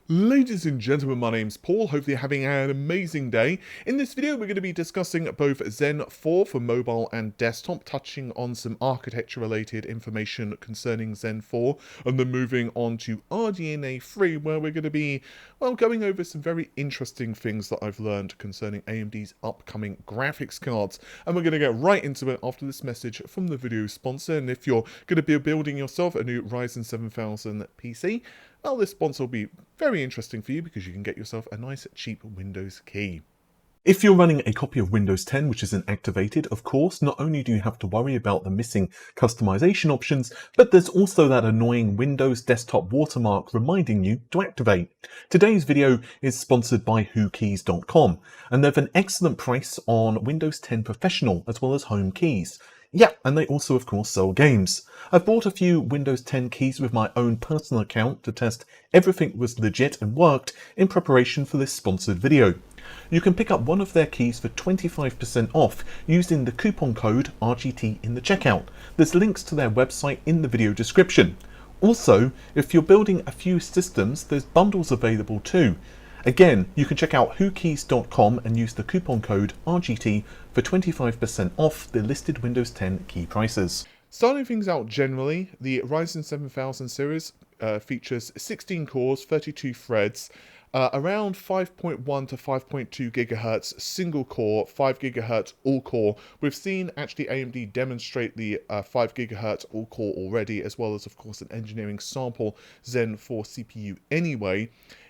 Ladies and gentlemen, my name's Paul. Hopefully you're having an amazing day. In this video, we're going to be discussing both Zen 4 for mobile and desktop, touching on some architecture-related information concerning Zen 4, and then moving on to RDNA 3, where we're going to be, well, going over some very interesting things that I've learned concerning AMD's upcoming graphics cards. And we're going to get right into it after this message from the video sponsor. And if you're going to be building yourself a new Ryzen 7000 PC, well, this sponsor will be very interesting for you because you can get yourself a nice cheap Windows key. If you're running a copy of Windows 10 which isn't activated, of course, not only do you have to worry about the missing customization options, but there's also that annoying Windows desktop watermark reminding you to activate. Today's video is sponsored by whokeys.com, and they have an excellent price on Windows 10 Professional as well as home keys. Yeah, and they also of course sell games. I've bought a few Windows 10 keys with my own personal account to test everything was legit and worked in preparation for this sponsored video. You can pick up one of their keys for 25% off using the coupon code RGT in the checkout. There's links to their website in the video description. Also, if you're building a few systems, there's bundles available too. Again, you can check out whokeys.com and use the coupon code RGT for 25% off the listed Windows 10 key prices. Starting things out generally, the Ryzen 7000 series features 16 cores, 32 threads, around 5.1 to 5.2 gigahertz single core, 5 gigahertz all core. We've seen actually AMD demonstrate the 5 gigahertz all core already, as well as of course an engineering sample Zen 4 CPU anyway.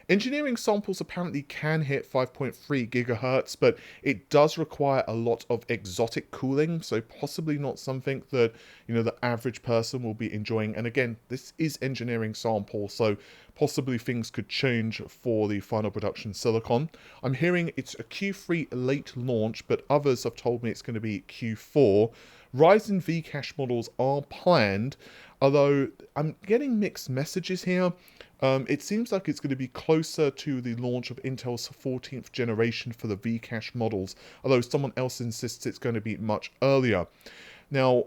Engineering samples apparently can hit 5.3 gigahertz, but it does require a lot of exotic cooling, so possibly not something that, the average person will be enjoying. And again, this is engineering sample, so possibly things could change for the final production silicon. I'm hearing it's a Q3 late launch, but others have told me it's going to be Q4. Ryzen Vcache models are planned, although I'm getting mixed messages here. It seems like it's going to be closer to the launch of Intel's 14th generation for the Vcache models, although someone else insists it's going to be much earlier. Now,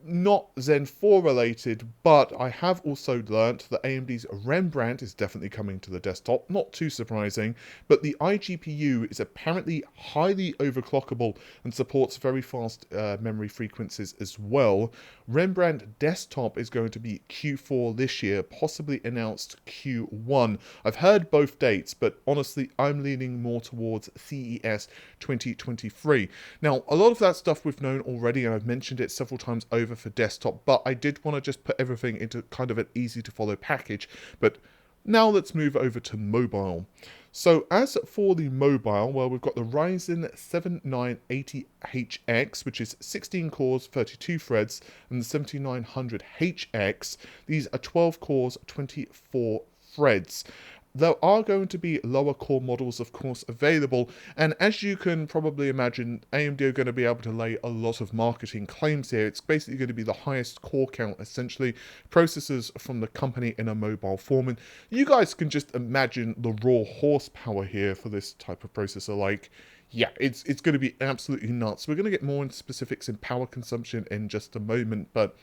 not Zen 4 related, but I have also learnt that AMD's Rembrandt is definitely coming to the desktop, not too surprising, but the iGPU is apparently highly overclockable and supports very fast memory frequencies as well. Rembrandt desktop is going to be Q4 this year, possibly announced Q1. I've heard both dates, but honestly I'm leaning more towards CES 2023. Now, a lot of that stuff we've known already, and I've mentioned it several times over for desktop, but I did want to just put everything into kind of an easy to follow package. But now let's move over to mobile. So as for the mobile, well, we've got the Ryzen 7980HX, which is 16 cores, 32 threads, and the 7900HX. These are 12 cores, 24 threads. There are going to be lower core models, of course, available, and as you can probably imagine, AMD are going to be able to lay a lot of marketing claims here. It's basically going to be the highest core count, essentially, processors from the company in a mobile form, and you guys can just imagine the raw horsepower here for this type of processor. Like, yeah, it's going to be absolutely nuts. We're going to get more into specifics in power consumption in just a moment, but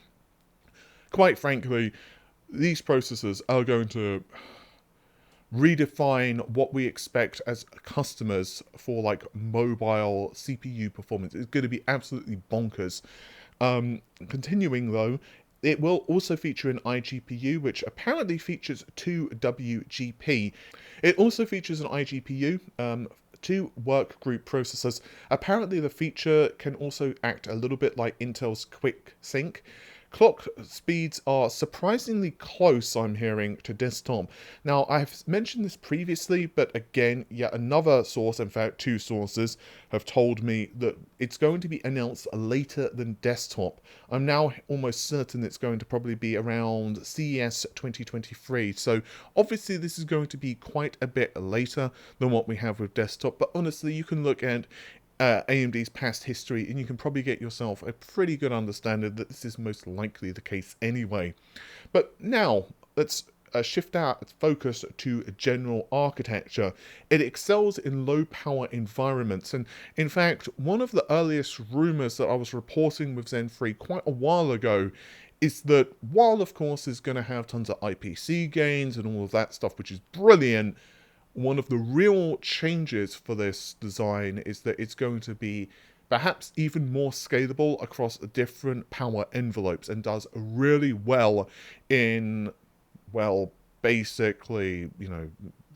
quite frankly, these processors are going to redefine what we expect as customers for like mobile CPU performance. It's going to be absolutely bonkers. Continuing though, it will also feature an iGPU, which apparently features 2 WGP. It also features an iGPU, 2 work group processors. Apparently the feature can also act a little bit like Intel's Quick Sync. Clock speeds are surprisingly close, I'm hearing, to desktop. Now, I've mentioned this previously, but again, yet another source, in fact, 2 sources, have told me that it's going to be announced later than desktop. I'm now almost certain it's going to probably be around CES 2023. So, obviously, this is going to be quite a bit later than what we have with desktop. But honestly, you can look at AMD's past history, and you can probably get yourself a pretty good understanding that this is most likely the case anyway. But now, let's shift our focus to general architecture. It excels in low power environments, and in fact, one of the earliest rumors that I was reporting with Zen 3 quite a while ago is that while, of course, is going to have tons of IPC gains and all of that stuff, which is brilliant, one of the real changes for this design is that it's going to be perhaps even more scalable across different power envelopes and does really well in, well, basically,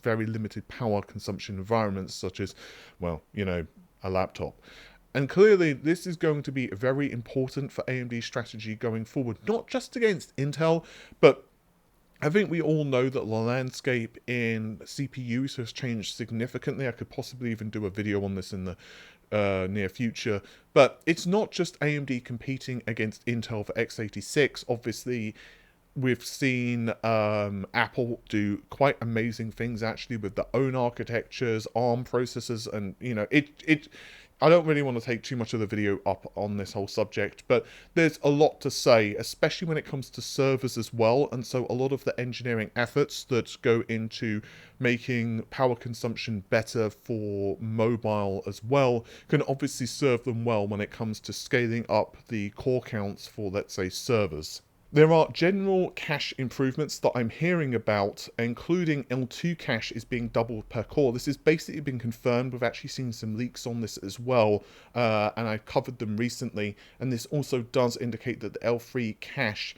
very limited power consumption environments such as, well, a laptop. And clearly, this is going to be very important for AMD's strategy going forward, not just against Intel, but I think we all know that the landscape in CPUs has changed significantly. I could possibly even do a video on this in the near future. But it's not just AMD competing against Intel for x86. Obviously, we've seen Apple do quite amazing things actually with their own architectures, ARM processors, and I don't really want to take too much of the video up on this whole subject, but there's a lot to say, especially when it comes to servers as well, and so a lot of the engineering efforts that go into making power consumption better for mobile as well can obviously serve them well when it comes to scaling up the core counts for, let's say, servers. There are general cache improvements that I'm hearing about, including L2 cache is being doubled per core. This has basically been confirmed. We've actually seen some leaks on this as well, and I covered them recently. And this also does indicate that the L3 cache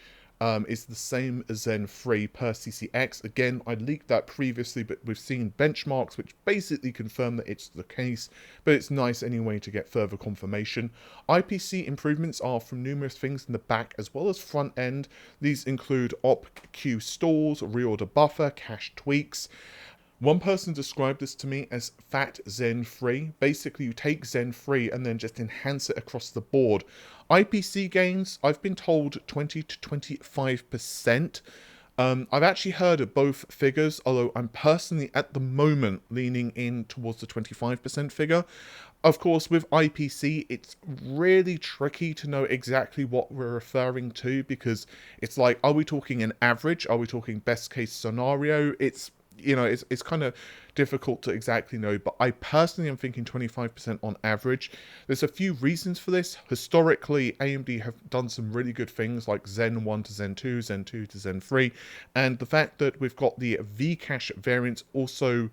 is the same as Zen 3 per CCX. Again, I leaked that previously, but we've seen benchmarks which basically confirm that it's the case, but it's nice anyway to get further confirmation. IPC improvements are from numerous things in the back as well as front end. These include op-q stalls, reorder buffer, cache tweaks. One person described this to me as fat Zen 3. Basically, you take Zen 3 and then just enhance it across the board. IPC gains, I've been told 20 to 25%. I've actually heard of both figures, although I'm personally at the moment leaning in towards the 25% figure. Of course, with IPC, it's really tricky to know exactly what we're referring to, because it's like, are we talking an average? Are we talking best case scenario? It's kind of difficult to exactly know, but I personally am thinking 25% on average. There's a few reasons for this. Historically, AMD have done some really good things like Zen 1 to Zen 2, Zen 2 to Zen 3, and the fact that we've got the V-cache variants also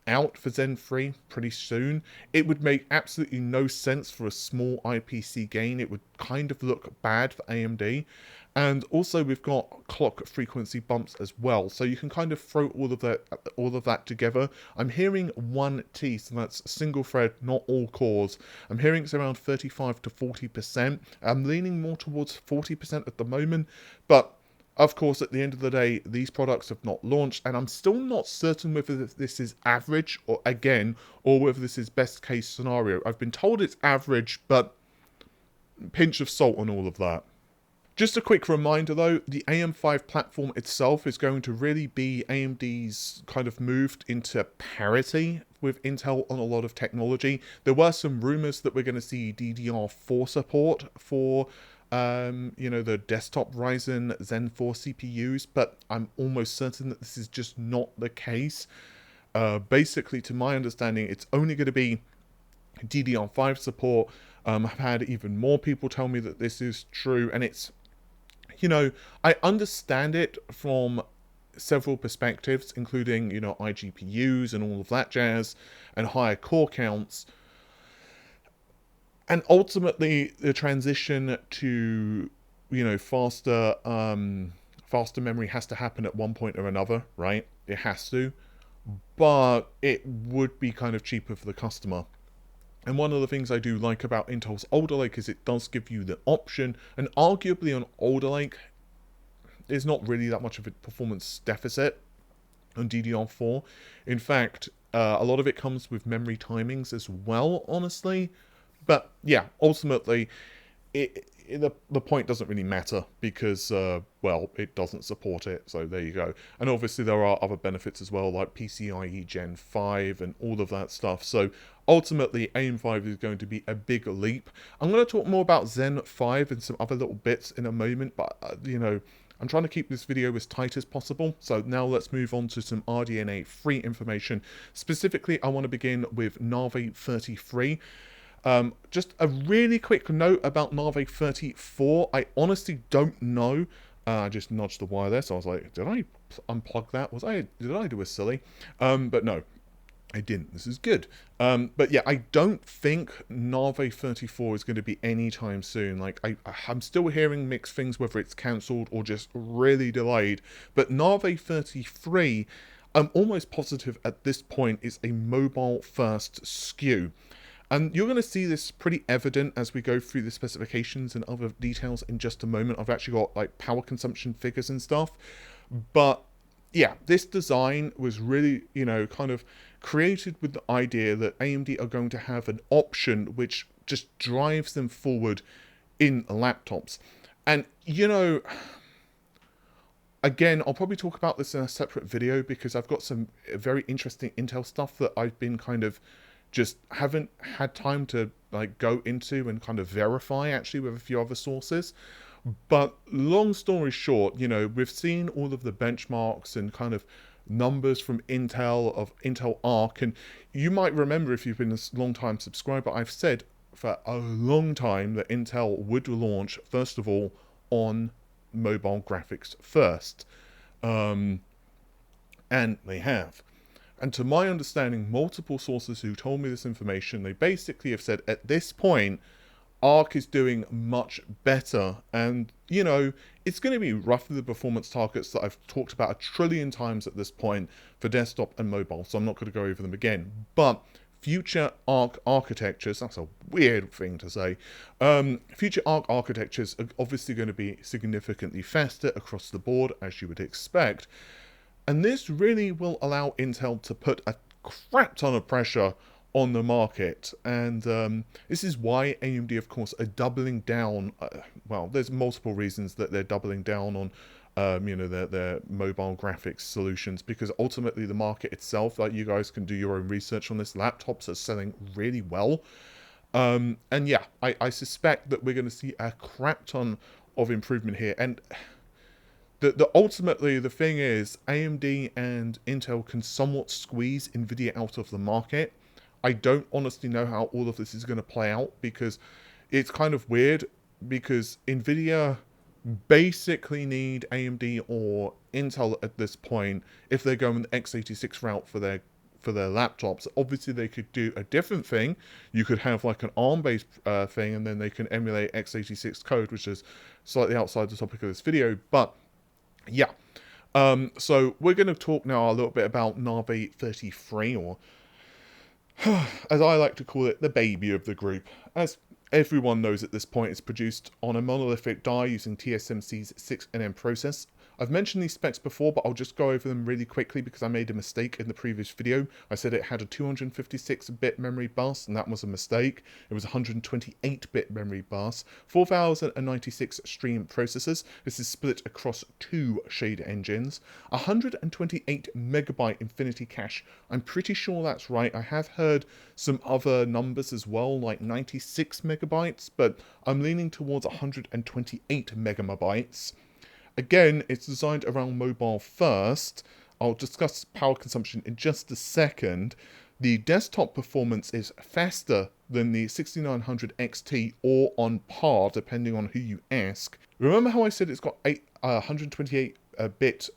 out for Zen 3 pretty soon, it would make absolutely no sense for a small IPC gain. It would kind of look bad for AMD. And also we've got clock frequency bumps as well, so you can kind of throw all of that together. I'm hearing 1T, so that's single thread, not all cores. I'm hearing it's around 35 to 40%. I'm leaning more towards 40% at the moment, but of course, at the end of the day, these products have not launched, and I'm still not certain whether this is average or whether this is best case scenario. I've been told it's average, but pinch of salt on all of that. Just a quick reminder though, the AM5 platform itself is going to really be AMD's kind of moved into parity with Intel on a lot of technology. There were some rumors that we're going to see DDR4 support for the desktop Ryzen Zen 4 CPUs, but I'm almost certain that this is just not the case. Basically, to my understanding, it's only going to be DDR5 support. I've had even more people tell me that this is true, and it's, I understand it from several perspectives, including, iGPUs and all of that jazz, and higher core counts. And ultimately, the transition to, faster memory has to happen at one point or another, right? It has to. But it would be kind of cheaper for the customer. And one of the things I do like about Intel's Alder Lake is it does give you the option, and arguably on Alder Lake, there's not really that much of a performance deficit on DDR4. In fact, a lot of it comes with memory timings as well, honestly. But yeah, ultimately, the point doesn't really matter because, it doesn't support it, so there you go. And obviously there are other benefits as well, like PCIe Gen 5 and all of that stuff. So ultimately, AM5 is going to be a big leap. I'm going to talk more about Zen 5 and some other little bits in a moment, but, I'm trying to keep this video as tight as possible. So now let's move on to some RDNA free information. Specifically, I want to begin with Navi 33. Just a really quick note about Navi 34. I honestly don't know. I just nudged the wire there, so I was like, did I unplug that? Did I do a silly? But no, I didn't. This is good. But yeah, I don't think Navi 34 is going to be anytime soon. Like, I'm still hearing mixed things, whether it's cancelled or just really delayed. But Navi 33, I'm almost positive at this point, is a mobile first SKU. And you're going to see this pretty evident as we go through the specifications and other details in just a moment. I've actually got like power consumption figures and stuff. But yeah, this design was really, kind of created with the idea that AMD are going to have an option which just drives them forward in laptops. And, again, I'll probably talk about this in a separate video because I've got some very interesting Intel stuff that I've been kind of just haven't had time to like go into and kind of verify actually with a few other sources. But long story short, we've seen all of the benchmarks and kind of numbers from Intel of Intel Arc, and you might remember if you've been a long time subscriber, I've said for a long time that Intel would launch first of all on mobile graphics first, and they have. And to my understanding, multiple sources who told me this information, they basically have said at this point, Arc is doing much better. And, it's going to be roughly the performance targets that I've talked about 1 trillion times at this point for desktop and mobile. So I'm not going to go over them again. But future Arc architectures, that's a weird thing to say. Future Arc architectures are obviously going to be significantly faster across the board, as you would expect. And this really will allow Intel to put a crap ton of pressure on the market. And this is why AMD, of course, are doubling down. Well, there's multiple reasons that they're doubling down on, their mobile graphics solutions. Because ultimately the market itself, like you guys can do your own research on this, laptops are selling really well. And yeah, I suspect that we're going to see a crap ton of improvement here. And ultimately, the thing is, AMD and Intel can somewhat squeeze Nvidia out of the market. I don't honestly know how all of this is going to play out because it's kind of weird because Nvidia basically need AMD or Intel at this point if they're going the x86 route for their laptops. Obviously, they could do a different thing. You could have like an ARM-based thing, and then they can emulate x86 code, which is slightly outside the topic of this video, but yeah, so we're going to talk now a little bit about Navi 33, or as I like to call it, the baby of the group. As everyone knows at this point, it's produced on a monolithic die using TSMC's 6nm process. I've mentioned these specs before, but I'll just go over them really quickly because I made a mistake in the previous video. I said it had a 256-bit memory bus, and that was a mistake. It was a 128-bit memory bus, 4096 stream processors. This is split across 2 shade engines, 128 megabyte Infinity Cache. I'm pretty sure that's right. I have heard some other numbers as well, like 96 megabytes, but I'm leaning towards 128 megabytes. Again, it's designed around mobile first. I'll discuss power consumption in just a second. The desktop performance is faster than the 6900 XT or on par, depending on who you ask. Remember how I said it's got 128-bit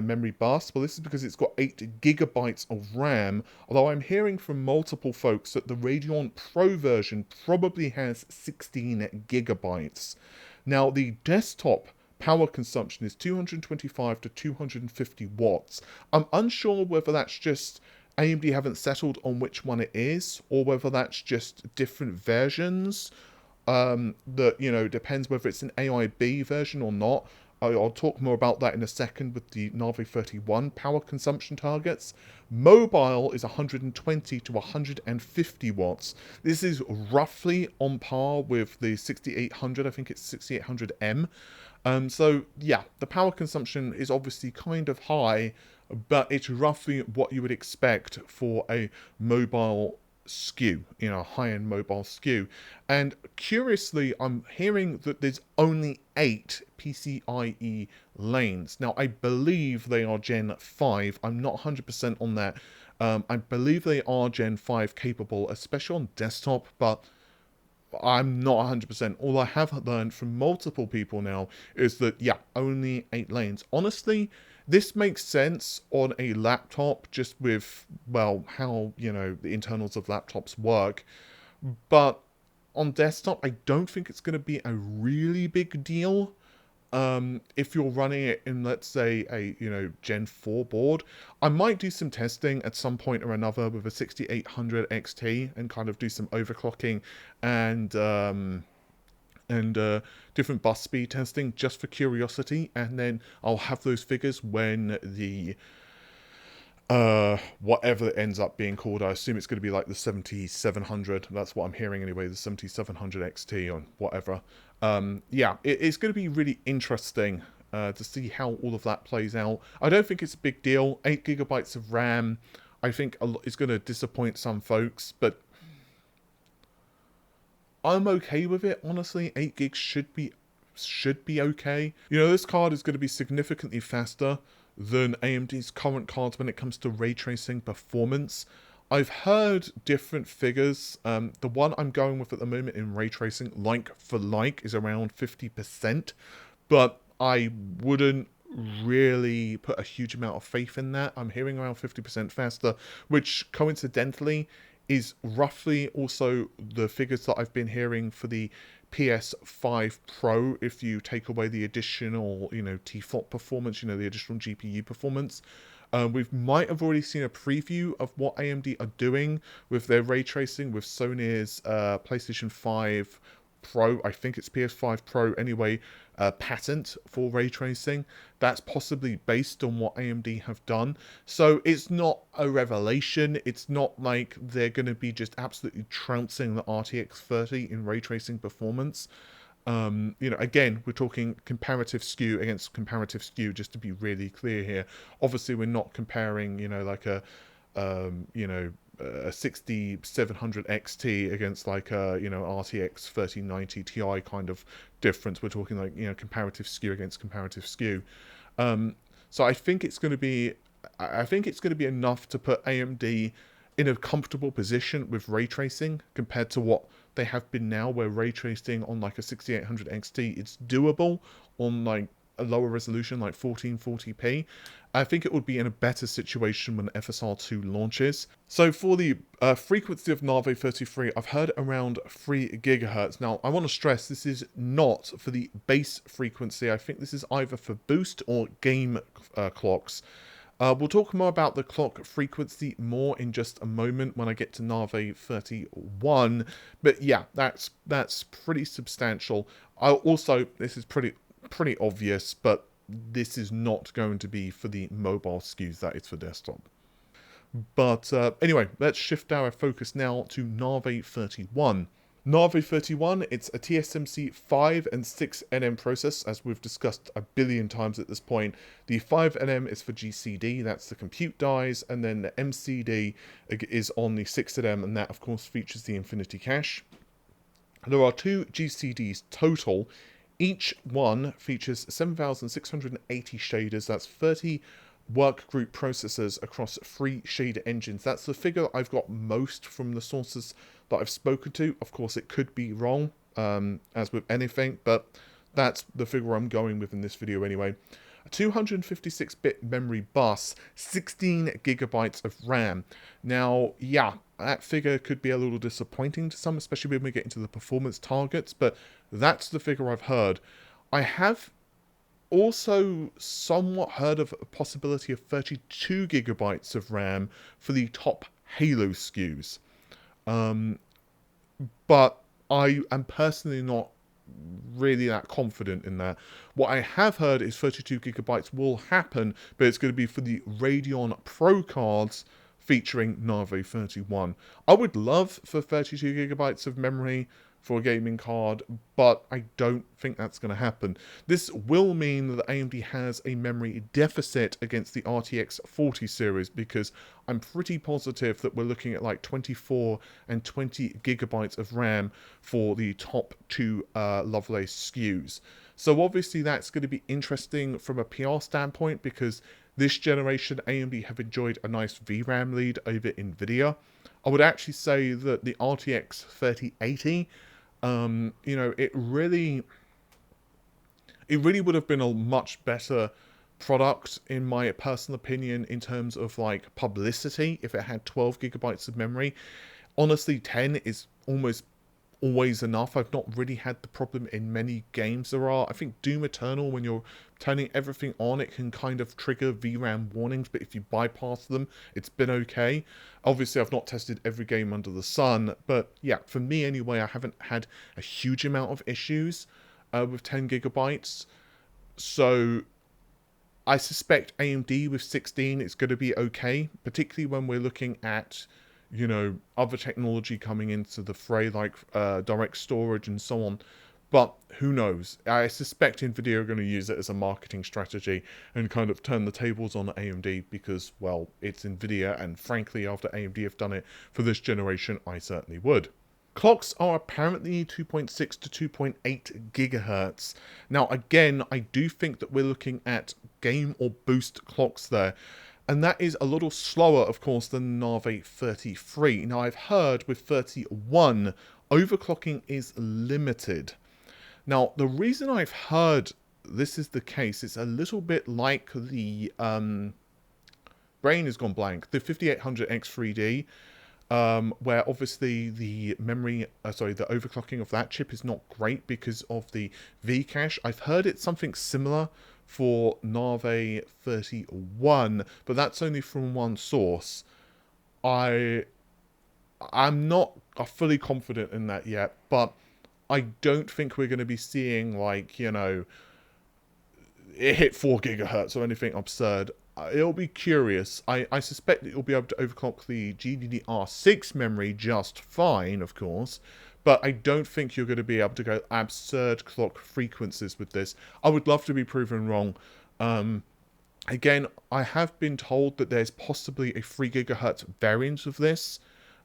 memory bus? Well, this is because it's got 8 gigabytes of RAM, although I'm hearing from multiple folks that the Radeon Pro version probably has 16 gigabytes. Now, the desktop power consumption is 225 to 250 watts. I'm unsure whether that's just AMD haven't settled on which one it is, or whether that's just different versions. That, depends whether it's an AIB version or not. I'll talk more about that in a second with the Navi 31 power consumption targets. Mobile is 120 to 150 watts. This is roughly on par with the 6800, I think it's 6800M. So yeah, the power consumption is obviously kind of high, but it's roughly what you would expect for a mobile SKU, high-end mobile SKU. And curiously, I'm hearing that there's only 8 PCIe lanes. Now, I believe they are Gen 5. I'm not 100% on that. I believe they are Gen 5 capable, especially on desktop, but I'm not 100%. All I have learned from multiple people now is that, yeah, only 8 lanes. Honestly, this makes sense on a laptop just with, well, how, the internals of laptops work. But on desktop, I don't think it's going to be a really big deal. If you're running it in, let's say, a Gen 4 board. I might do some testing at some point or another with a 6800 XT and kind of do some overclocking and different bus speed testing just for curiosity, and then I'll have those figures when the whatever it ends up being called. I assume it's going to be like the 7700. That's what I'm hearing anyway, the 7700 XT or whatever. Yeah, it's going to be really interesting to see how all of that plays out. I don't think it's a big deal. 8 gigabytes of RAM, I think is going to disappoint some folks, but I'm okay with it, honestly. 8 gigs should be okay. This card is going to be significantly faster than AMD's current cards when it comes to ray tracing performance. I've heard different figures. The one I'm going with at the moment in ray tracing, like for like, is around 50%, but I wouldn't really put a huge amount of faith in that. I'm hearing around 50% faster, which coincidentally is roughly also the figures that I've been hearing for the PS5 Pro if you take away the additional, T-flop performance, the additional GPU performance. We might have already seen a preview of what AMD are doing with their ray tracing with Sony's PlayStation 5 Pro, I think it's PS5 Pro anyway, patent for ray tracing. That's possibly based on what AMD have done. So it's not a revelation. It's not like they're going to be just absolutely trouncing the RTX 30 in ray tracing performance. Again, we're talking comparative SKU against comparative SKU, just to be really clear here. Obviously, we're not comparing, like a 6700 XT against like a RTX 3090 Ti kind of difference. We're talking like comparative SKU against comparative SKU. So I think it's going to be enough to put AMD in a comfortable position with ray tracing compared to what they have been now, where ray tracing on like a 6800 XT, it's doable on like a lower resolution like 1440p. I think it would be in a better situation when FSR2 launches. So for the frequency of Navi 33, I've heard around 3 gigahertz. Now, I want to stress this is not for the base frequency. I think this is either for boost or game clocks. We'll talk more about the clock frequency more in just a moment when I get to Navi 31. But yeah, that's pretty substantial. This is pretty obvious, but this is not going to be for the mobile SKUs, that is for desktop. But anyway, let's shift our focus now to Navi 31. Navi 31, it's a TSMC 5 and 6 nm process, as we've discussed a billion times at this point. The 5 nm is for GCD, that's the compute dies, and then the MCD is on the 6 nm, and that of course features the Infinity Cache. There are 2 GCDs total. Each one features 7,680 shaders, that's 30 workgroup processors across 3 shader engines. That's the figure I've got most from the sources that I've spoken to. Of course, it could be wrong, as with anything, but that's the figure I'm going with in this video anyway. A 256-bit memory bus, 16 gigabytes of RAM. Now, yeah, that figure could be a little disappointing to some, especially when we get into the performance targets, but that's the figure I've heard. I have also somewhat heard of a possibility of 32 gigabytes of RAM for the top Halo SKUs. But I am personally not really that confident in that. What I have heard is 32 gigabytes will happen, but it's going to be for the Radeon Pro cards featuring Navi 31. I would love for 32 gigabytes of memory for a gaming card, but I don't think that's going to happen. This will mean that AMD has a memory deficit against the RTX 40 series, because I'm pretty positive that we're looking at like 24 and 20 gigabytes of RAM for the top 2 Lovelace SKUs. So obviously that's going to be interesting from a PR standpoint, because this generation AMD have enjoyed a nice VRAM lead over Nvidia. I would actually say that the RTX 3080 You know, it really would have been a much better product, in my personal opinion, in terms of like publicity if it had 12 gigabytes of memory. Honestly, 10 is almost always enough. I've not really had the problem in many games there are. I think Doom Eternal, when you're turning everything on, it can kind of trigger VRAM warnings, but if you bypass them, it's been okay. Obviously, I've not tested every game under the sun, but yeah, for me anyway, I haven't had a huge amount of issues with 10 gigabytes. So I suspect AMD with 16 is going to be okay, particularly when we're looking at, you know, other technology coming into the fray, like direct storage and so on. But who knows? I suspect Nvidia are going to use it as a marketing strategy and kind of turn the tables on AMD because, well, it's Nvidia, and frankly, after AMD have done it for this generation, I certainly would. Clocks are apparently 2.6 to 2.8 gigahertz. Now, again, I do think that we're looking at game or boost clocks there. And that is a little slower, of course, than Navi 33. Now, I've heard with 31, overclocking is limited. Now, the reason I've heard this is the case, it's a little bit like the brain has gone blank, the 5800X3D, where obviously the memory, the overclocking of that chip is not great because of the V cache. I've heard it's something similar for Navi 31, but that's only from one source. I'm not fully confident in that yet, but I don't think we're going to be seeing, like, you know, it hit 4 gigahertz or anything absurd. It'll be curious. I suspect it'll be able to overclock the GDDR6 memory just fine, of course, but I don't think you're going to be able to go absurd clock frequencies with this. I would love to be proven wrong. Again, I have been told that there's possibly a 3 gigahertz variant of this,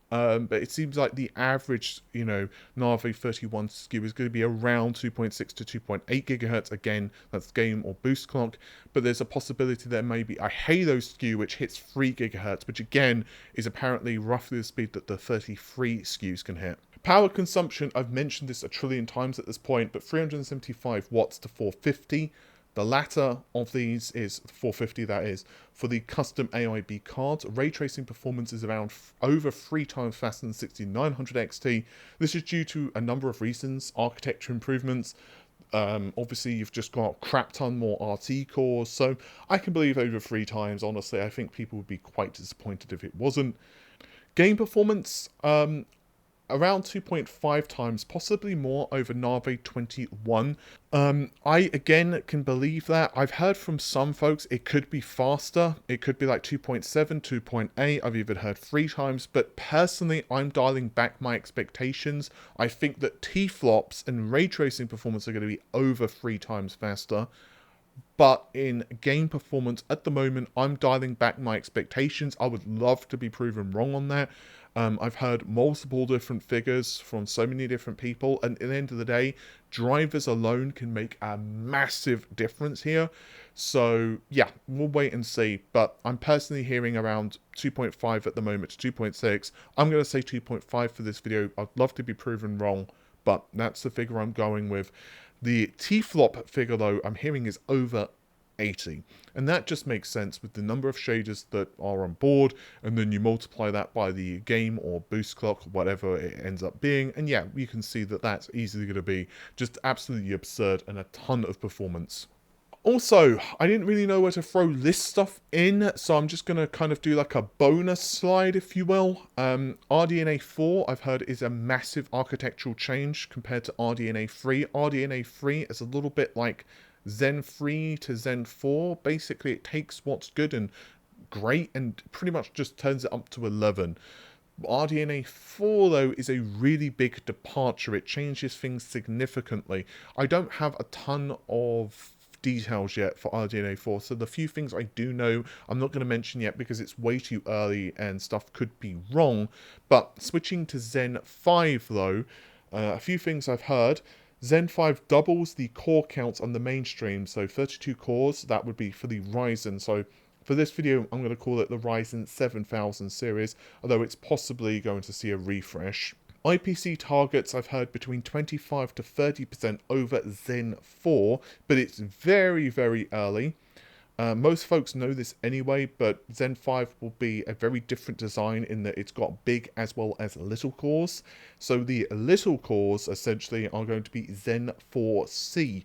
but it seems like the average, you know, Navi 31 SKU is going to be around 2.6 to 2.8 gigahertz. Again, that's game or boost clock, but there's a possibility there may be a Halo SKU which hits 3 gigahertz, which again is apparently roughly the speed that the 33 SKUs can hit. Power consumption, I've mentioned this a trillion times at this point, but 375 watts to 450. The latter of these is 450, that is, for the custom AIB cards. Ray tracing performance is around over 3 times faster than 6900 XT. This is due to a number of reasons. Architecture improvements. Obviously, you've just got a crap ton more RT cores, so I can believe over 3 times. Honestly, I think people would be quite disappointed if it wasn't. Game performance, around 2.5 times, possibly more over Navi 21. I, again, can believe that. I've heard from some folks it could be faster. It could be like 2.7, 2.8. I've even heard 3 times. But personally, I'm dialing back my expectations. I think that T-flops and ray tracing performance are going to be over 3 times faster. But in game performance, at the moment, I'm dialing back my expectations. I would love to be proven wrong on that. I've heard multiple different figures from so many different people, and at the end of the day, drivers alone can make a massive difference here. So yeah, we'll wait and see, but I'm personally hearing around 2.5 at the moment to 2.6. I'm going to say 2.5 for this video. I'd love to be proven wrong, but that's the figure I'm going with. The T-flop figure, though, I'm hearing is over 80, and that just makes sense with the number of shaders that are on board, and then you multiply that by the game or boost clock, whatever it ends up being, and yeah, you can see that that's easily going to be just absolutely absurd and a ton of performance. Also, I didn't really know where to throw this stuff in, so I'm just going to kind of do like a bonus slide, if you will. RDNA 4, I've heard, is a massive architectural change compared to RDNA 3. RDNA 3 is a little bit like Zen 3 to Zen 4. Basically, it takes what's good and great and pretty much just turns it up to 11. RDNA 4, though, is a really big departure. It changes things significantly. I don't have a ton of details yet for RDNA 4, so the few things I do know I'm not going to mention yet because it's way too early and stuff could be wrong. But switching to Zen 5, though, a few things I've heard. Zen 5 doubles the core counts on the mainstream, so 32 cores, that would be for the Ryzen. So for this video, I'm going to call it the Ryzen 7000 series, although it's possibly going to see a refresh. IPC targets I've heard between 25 to 30% over Zen 4, but it's very, very early. Most folks know this anyway, but Zen 5 will be a very different design in that it's got big as well as little cores. So the little cores essentially are going to be Zen 4C.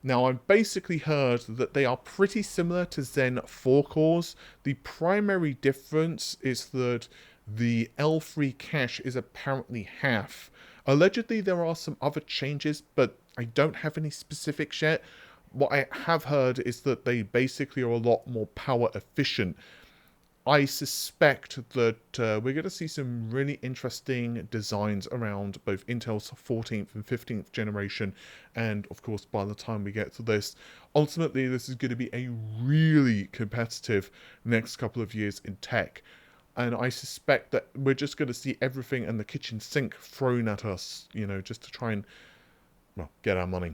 Now, I've basically heard that they are pretty similar to Zen 4 cores. The primary difference is that the L3 cache is apparently half. Allegedly, there are some other changes, but I don't have any specifics yet. What I have heard is that they basically are a lot more power efficient. I suspect that we're going to see some really interesting designs around both Intel's 14th and 15th generation, and of course by the time we get to this, ultimately this is going to be a really competitive next couple of years in tech. And I suspect that we're just going to see everything and the kitchen sink thrown at us, you know, just to try and, well, get our money.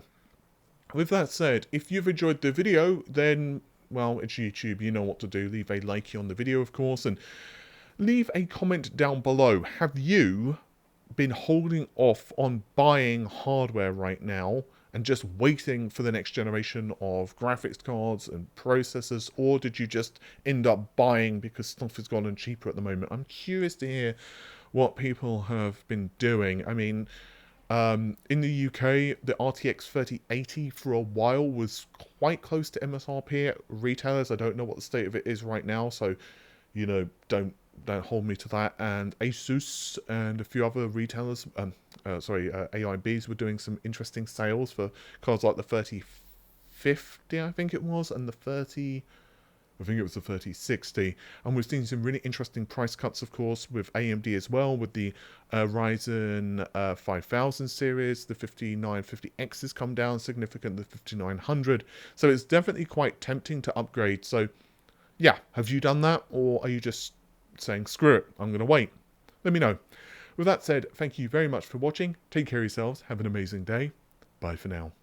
With that said, if you've enjoyed the video, then, well, it's YouTube, you know what to do. Leave a like on the video, of course, and leave a comment down below. Have you been holding off on buying hardware right now and just waiting for the next generation of graphics cards and processors, or did you just end up buying because stuff has gotten cheaper at the moment? I'm curious to hear what people have been doing. I mean, in the UK, the RTX 3080 for a while was quite close to MSRP at retailers. I don't know what the state of it is right now, so, you know, don't hold me to that. And ASUS and a few other retailers, AIBs were doing some interesting sales for cards like the 3050, I think it was, and the 3060, and we've seen some really interesting price cuts, of course, with AMD as well, with the Ryzen 5000 series. The 5950X has come down significantly, the 5900, so it's definitely quite tempting to upgrade. So yeah, have you done that, or are you just saying screw it, I'm gonna wait? Let me know. With that said, thank you very much for watching. Take care of yourselves, have an amazing day. Bye for now.